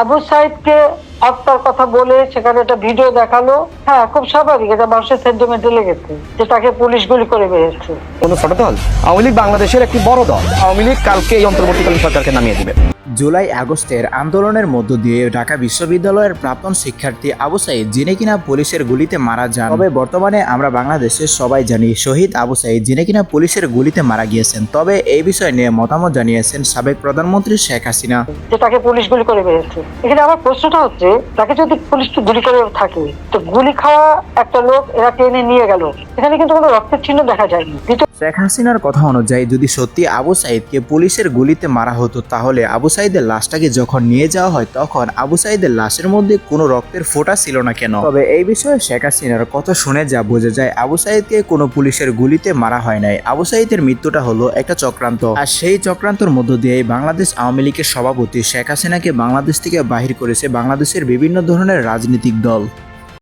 আবু সাইদকে হত্যার কথা বলে সেখানে একটা ভিডিও দেখালো। হ্যাঁ, খুব স্বাভাবিক, এটা মানুষের সেন্টিমেন্টে লেগেছে যে তাকে পুলিশ গুলি করে বেরিয়েছে। কোন ছোট দল? আওয়ামী লীগ বাংলাদেশের একটি বড় দল। আওয়ামী লীগ কালকে এই অন্তর্বর্তীকালীন সরকারকে নামিয়ে দিবে। জুলাই আগস্টের আন্দোলনের মধ্য দিয়ে ঢাকা বিশ্ববিদ্যালয়ের প্রাক্তন শিক্ষার্থী আবু সাইদ, যিনি কিনা পুলিশের গুলিতে মারা যান। তবে বর্তমানে আমরা বাংলাদেশের সবাই জানি শহীদ আবু সাইদ, যিনি কিনা পুলিশের গুলিতে মারা গিয়েছেন। তবে এই বিষয় নিয়ে মতামত জানিয়েছেন সাবেক প্রধানমন্ত্রী শেখ হাসিনা। যে তাকে পুলিশ গুলি করে বেরিয়েছে। এখানে আমার প্রশ্নটা হচ্ছে, তাকে যদি পুলিশ গুলি করে থাকে, তো গুলি খাওয়া একটা লোক এরা টেনে নিয়ে গেল, এখানে কিন্তু কোনো রক্তের চিহ্ন দেখা যায়নি। শেখ হাসিনার কথা অনুযায়ী যদি সত্যি আবু সাইদকে পুলিশের গুলিতে মারা হতো, তাহলে আবু সাইদের লাশটাকে যখন নিয়ে যাওয়া হয় তখন আবু সাইদের লাশের মধ্যে কোনো রক্তের ফোঁটা ছিল না কেন? তবে এই বিষয়ে শেখ হাসিনার কথা শুনে যা বোঝা যায়, আবু সাইদকে কোনো পুলিশের গুলিতে মারা হয় নাই। আবু সাইদের মৃত্যুটা হলো একটা চক্রান্ত, আর সেই চক্রান্তর মধ্য দিয়েই বাংলাদেশ আওয়ামী লীগের সভাপতি শেখ হাসিনাকে বাংলাদেশ থেকে বাহির করেছে বাংলাদেশের বিভিন্ন ধরনের রাজনৈতিক দল।